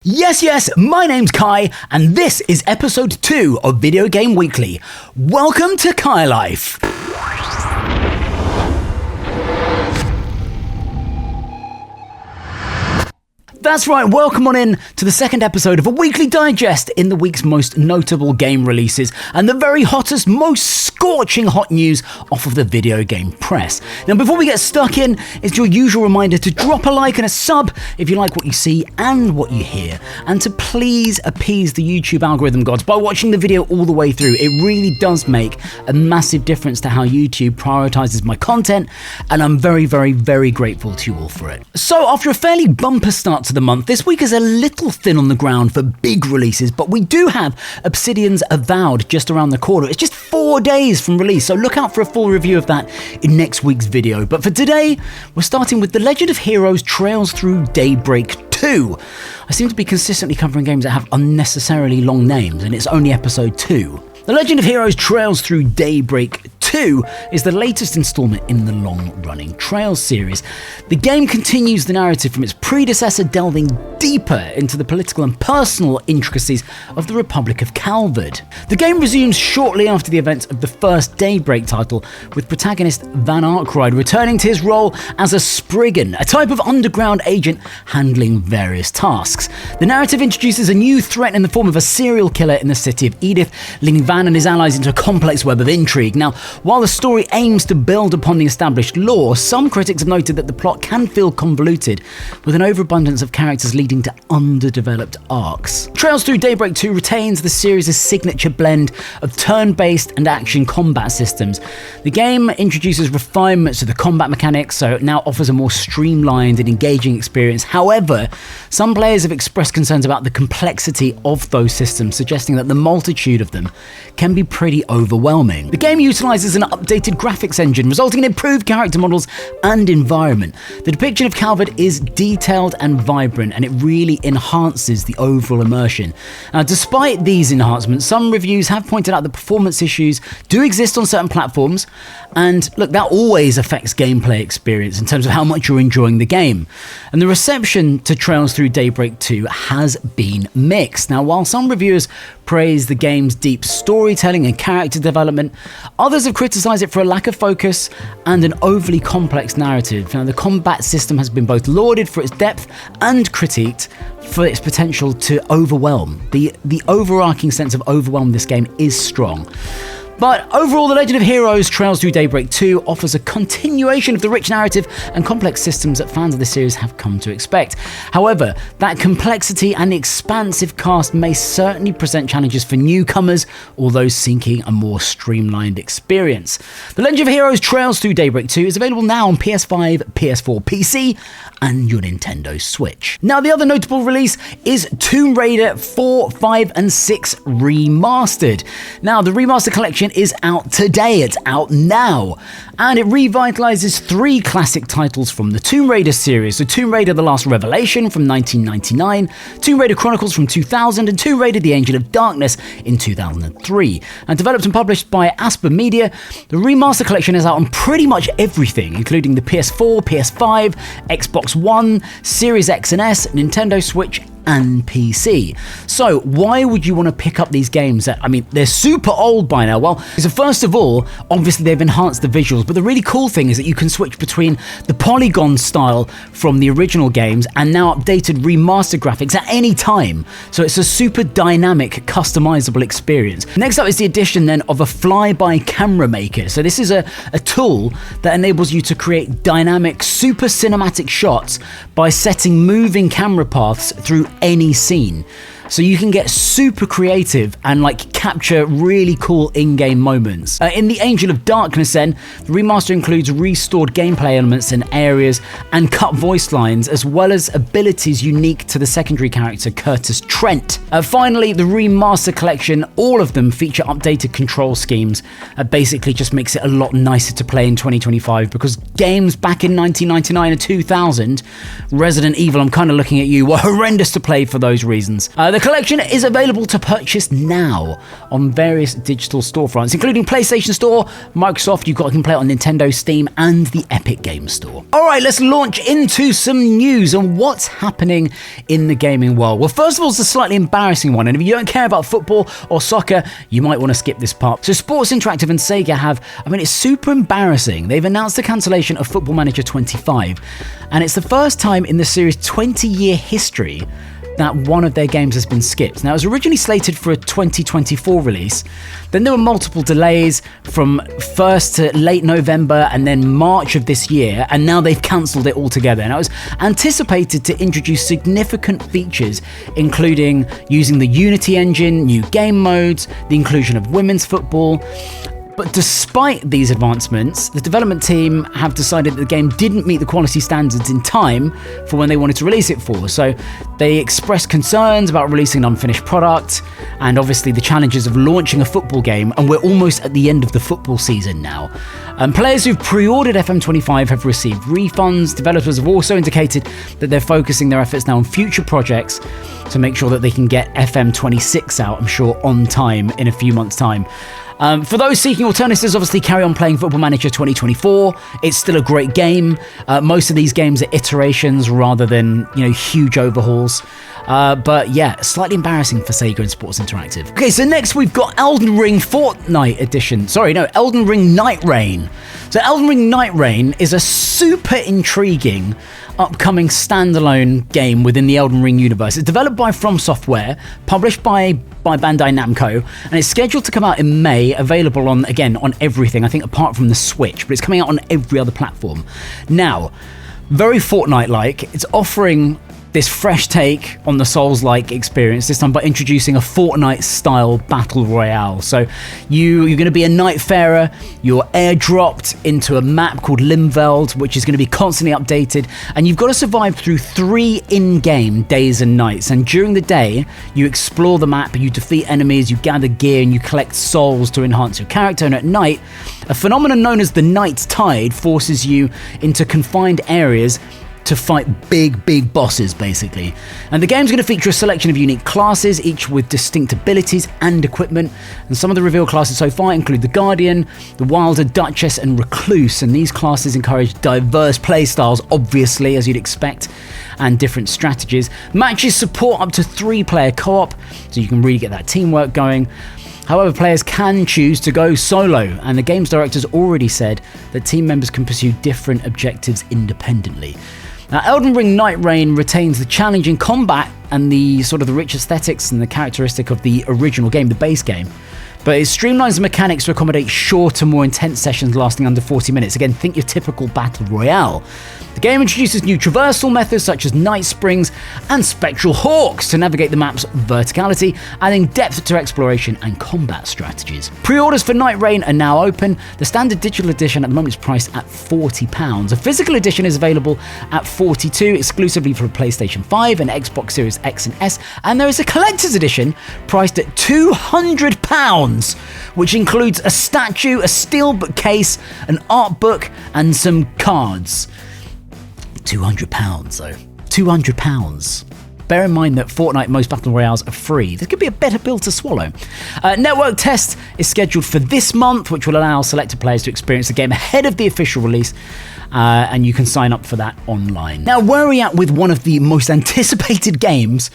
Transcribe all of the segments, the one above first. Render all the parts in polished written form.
Yes, my name's Kai, and this is episode 2 of Video Game Weekly. Welcome to CaiLife. That's right, welcome on in to the second episode of a weekly digest in the week's most notable game releases and the very hottest, most scorching hot news off of the video game press. Now, before we get stuck in, it's your usual reminder to drop a like and a sub if you like what you see and what you hear, and to please appease the YouTube algorithm gods by watching the video all the way through. It really does make a massive difference to how YouTube prioritizes my content, and I'm very grateful to you all for it. So, after a fairly bumper start to the month, this week is a little thin on the ground for big releases, but we do have Obsidian's Avowed just around the corner. It's just 4 days from release, so look out for a full review of that in next week's video. But for today, we're starting with The Legend of Heroes Trails Through Daybreak 2. I seem to be consistently covering games that have unnecessarily long names, and it's only episode 2. The Legend of Heroes Trails Through Daybreak 2 is the latest installment in the long-running Trails series. The game continues the narrative from its predecessor, delving deeper into the political and personal intricacies of the Republic of Calvard. The game resumes shortly after the events of the first Daybreak title, with protagonist Van Arkride returning to his role as a Spriggan, a type of underground agent handling various tasks. The narrative introduces a new threat in the form of a serial killer in the city of Edith, linking Van and his allies into a complex web of intrigue. Now, while the story aims to build upon the established lore, some critics have noted that the plot can feel convoluted, with an overabundance of characters leading to underdeveloped arcs. Trails Through Daybreak 2 retains the series' signature blend of turn-based and action combat systems. The game introduces refinements to the combat mechanics, so it now offers a more streamlined and engaging experience. However, some players have expressed concerns about the complexity of those systems, suggesting that the multitude of them can be pretty overwhelming. The game utilizes an updated graphics engine, resulting in improved character models and environment. The depiction of Calvard is detailed and vibrant, and it really enhances the overall immersion. Now, despite these enhancements, some reviews have pointed out that performance issues do exist on certain platforms, and look, that always affects gameplay experience in terms of how much you're enjoying the game. And the reception to Trails Through Daybreak 2 has been mixed. Now, while some reviewers praise the game's deep storytelling and character development, others have criticised it for a lack of focus and an overly complex narrative. Now, the combat system has been both lauded for its depth and critiqued for its potential to overwhelm. The overarching sense of overwhelm in this game is strong. But overall, The Legend of Heroes Trails Through Daybreak 2 offers a continuation of the rich narrative and complex systems that fans of the series have come to expect. However, that complexity and expansive cast may certainly present challenges for newcomers or those seeking a more streamlined experience. The Legend of Heroes Trails Through Daybreak 2 is available now on PS5, PS4, PC, and your Nintendo Switch. Now, the other notable release is Tomb Raider 4, 5, and 6 Remastered. Now, the Remastered Collection is out today, it's out now, and it revitalizes 3 classic titles from the Tomb Raider series. So Tomb Raider The Last Revelation from 1999, Tomb Raider Chronicles from 2000, and Tomb Raider The Angel of Darkness in 2003. And developed and published by Asper Media, the Remaster Collection is out on pretty much everything, including the PS4, PS5, Xbox One, Series X and S, Nintendo Switch, and PC. So why would you want to pick up these games that, they're super old by now? Well, so first of all, obviously they've enhanced the visuals, but the really cool thing is that you can switch between the polygon style from the original games and now updated remastered graphics at any time. So it's a super dynamic, customizable experience. Next up is the addition then of a flyby camera maker. So this is a tool that enables you to create dynamic, super cinematic shots by setting moving camera paths through any scene. So you can get super creative and capture really cool in-game moments. In The Angel of Darkness then, the remaster includes restored gameplay elements and areas and cut voice lines, as well as abilities unique to the secondary character Curtis Trent. Finally, the Remaster Collection, all of them feature updated control schemes. Basically just makes it a lot nicer to play in 2025, because games back in 1999 and 2000, Resident Evil, I'm kind of looking at you, were horrendous to play for those reasons. The collection is available to purchase now on various digital storefronts, including PlayStation Store, Microsoft. You can play it on Nintendo, Steam, and the Epic Games Store. All right, let's launch into some news and what's happening in the gaming world. Well, first of all, it's a slightly embarrassing one, and if you don't care about football or soccer, you might want to skip this part. So Sports Interactive and Sega it's super embarrassing. They've announced the cancellation of Football Manager 25, and it's the first time in the series' 20-year history that one of their games has been skipped. Now, it was originally slated for a 2024 release. Then there were multiple delays from 1st to late November and then March of this year, and now they've cancelled it altogether. And it was anticipated to introduce significant features, including using the Unity engine, new game modes, the inclusion of women's football. But despite these advancements, the development team have decided that the game didn't meet the quality standards in time for when they wanted to release it for. So they expressed concerns about releasing an unfinished product and obviously the challenges of launching a football game, and we're almost at the end of the football season now. Players who've pre-ordered FM25 have received refunds. Developers have also indicated that they're focusing their efforts now on future projects to make sure that they can get FM26 out, I'm sure, on time in a few months' time. For those seeking alternatives, obviously carry on playing Football Manager 2024. It's still a great game. Most of these games are iterations rather than, huge overhauls. But yeah, slightly embarrassing for Sega and Sports Interactive. Okay, so next we've got Elden Ring Fortnite Edition. Elden Ring Night Reign. So Elden Ring Night Reign is a super intriguing upcoming standalone game within the Elden Ring universe. It's developed by From Software, published by Bandai Namco, and it's scheduled to come out in May, available on everything, I think apart from the Switch, but it's coming out on every other platform. Now, very Fortnite-like, it's offering this fresh take on the Souls-like experience, this time by introducing a Fortnite-style battle royale. So you're going to be a Nightfarer, you're airdropped into a map called Limveld, which is going to be constantly updated, and you've got to survive through 3 in-game days and nights. And during the day, you explore the map, you defeat enemies, you gather gear, and you collect souls to enhance your character. And at night, a phenomenon known as the Night Tide forces you into confined areas to fight big bosses, basically. And the game's going to feature a selection of unique classes, each with distinct abilities and equipment. And some of the revealed classes so far include the Guardian, the Wilder, Duchess, and Recluse. And these classes encourage diverse playstyles, obviously, as you'd expect, and different strategies. Matches support up to 3-player co-op, so you can really get that teamwork going. However, players can choose to go solo, and the game's director's already said that team members can pursue different objectives independently. Now, Elden Ring Night Reign retains the challenging combat and the rich aesthetics and the characteristic of the original game, the base game. But it streamlines the mechanics to accommodate shorter, more intense sessions lasting under 40 minutes. Again, think your typical battle royale. The game introduces new traversal methods such as Night Springs and Spectral Hawks to navigate the map's verticality, adding depth to exploration and combat strategies. Pre-orders for Night Reign are now open. The standard digital edition at the moment is priced at £40. A physical edition is available at $42, exclusively for PlayStation 5 and Xbox Series X and S, and there is a collector's edition priced at £200, which includes a statue, a steelbook case, an art book, and some cards. £200 though. £200. Bear in mind that Fortnite most battle royales are free. This could be a better pill to swallow. Network test is scheduled for this month, which will allow selected players to experience the game ahead of the official release, and you can sign up for that online. Now, where are we at with one of the most anticipated games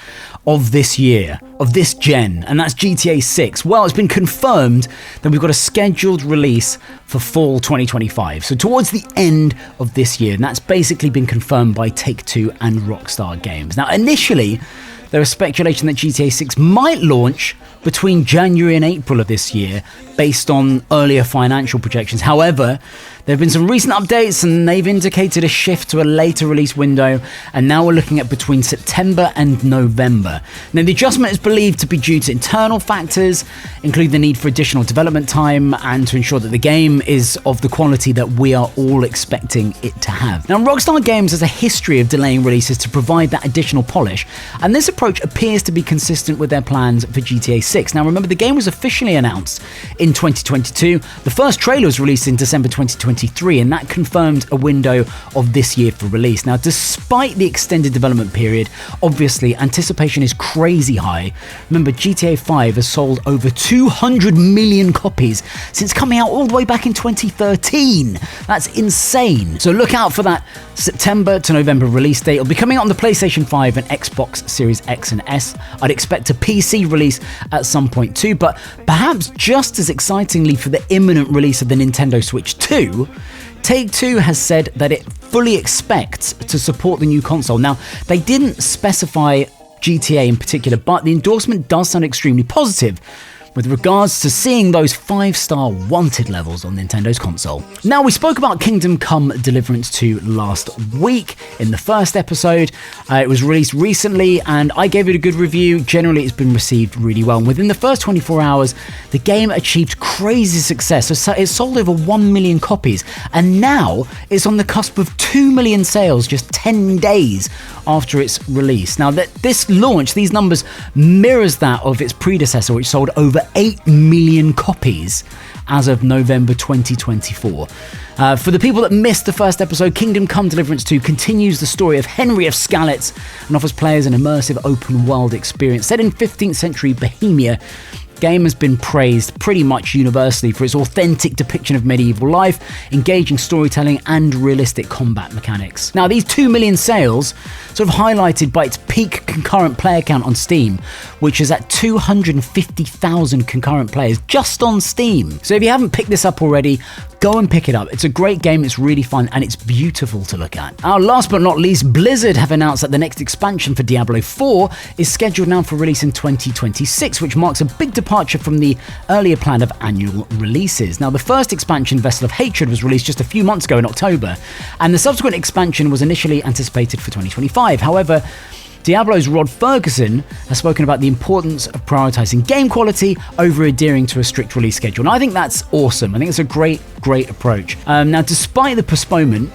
of this year, of this gen, and that's GTA 6. Well, it's been confirmed that we've got a scheduled release for fall 2025, so towards the end of this year, and that's basically been confirmed by Take-Two and Rockstar Games. Now, initially, there was speculation that GTA 6 might launch between January and April of this year, based on earlier financial projections. However, there have been some recent updates and they've indicated a shift to a later release window, and now we're looking at between September and November. Now, the adjustment is believed to be due to internal factors, including the need for additional development time and to ensure that the game is of the quality that we are all expecting it to have. Now, Rockstar Games has a history of delaying releases to provide that additional polish, and this approach appears to be consistent with their plans for GTA 2026. Now remember, the game was officially announced in 2022. The first trailer was released in December 2023, and that confirmed a window of this year for release. Now, despite the extended development period, obviously anticipation is crazy high. Remember, GTA 5 has sold over 200 million copies since coming out all the way back in 2013. That's insane. So look out for that September to November release date. It'll be coming out on the PlayStation 5 and Xbox Series X and S. I'd expect a PC release at some point too, but perhaps just as excitingly for the imminent release of the Nintendo Switch 2, Take-Two has said that it fully expects to support the new console. Now, they didn't specify GTA in particular, but the endorsement does sound extremely positive with regards to seeing those 5-star wanted levels on Nintendo's console. Now, we spoke about Kingdom Come Deliverance 2 last week in the first episode. It was released recently and I gave it a good review. Generally, it's been received really well. And within the first 24 hours, the game achieved crazy success. So it sold over 1 million copies, and now it's on the cusp of 2 million sales just 10 days after its release. Now, this launch, these numbers mirrors that of its predecessor, which sold over 8 million copies as of November 2024. For the people that missed the first episode, Kingdom Come Deliverance 2 continues the story of Henry of Skalitz and offers players an immersive open world experience set in 15th century Bohemia. Game has been praised pretty much universally for its authentic depiction of medieval life, engaging storytelling, and realistic combat mechanics. Now, these 2 million sales sort of highlighted by its peak concurrent player count on Steam, which is at 250,000 concurrent players just on Steam. So if you haven't picked this up already, go and pick it up. It's a great game, it's really fun, and it's beautiful to look at. Now, last but not least, Blizzard have announced that the next expansion for Diablo 4 is scheduled now for release in 2026, which marks a big departure from the earlier plan of annual releases. Now, the first expansion, Vessel of Hatred, was released just a few months ago in October, and the subsequent expansion was initially anticipated for 2025. However, Diablo's Rod Ferguson has spoken about the importance of prioritizing game quality over adhering to a strict release schedule. And I think that's awesome. I think it's a great approach. Now, despite the postponement,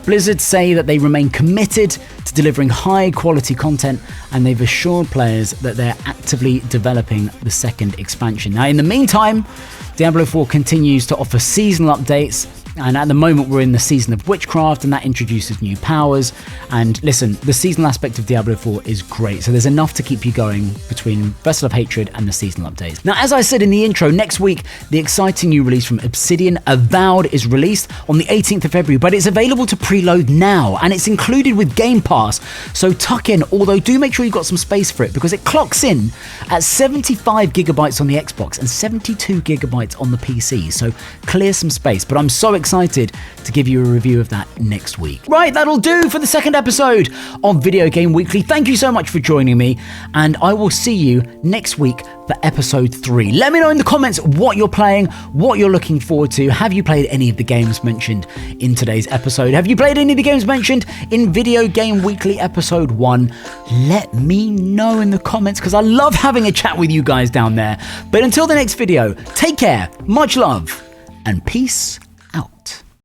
Blizzard say that they remain committed to delivering high quality content, and they've assured players that they're actively developing the second expansion. Now, in the meantime, Diablo 4 continues to offer seasonal updates, and at the moment we're in the season of Witchcraft, and that introduces new powers. And listen, the seasonal aspect of Diablo 4 is great, so there's enough to keep you going between Vessel of Hatred and the seasonal updates. Now, as I said in the intro, next week the exciting new release from Obsidian, Avowed, is released on the 18th of February, but it's available to preload now, and it's included with Game Pass, so tuck in, although do make sure you've got some space for it, because it clocks in at 75 gigabytes on the Xbox and 72 gigabytes on the PC, so clear some space. But I'm so excited to give you a review of that next week. Right, that'll do for the second episode of Video Game Weekly. Thank you so much for joining me, and I will see you next week for episode 3. Let me know in the comments what you're playing, what you're looking forward to. Have you played any of the games mentioned in today's episode? Have you played any of the games mentioned in Video Game Weekly episode 1? Let me know in the comments, because I love having a chat with you guys down there. But until the next video, take care, much love, and peace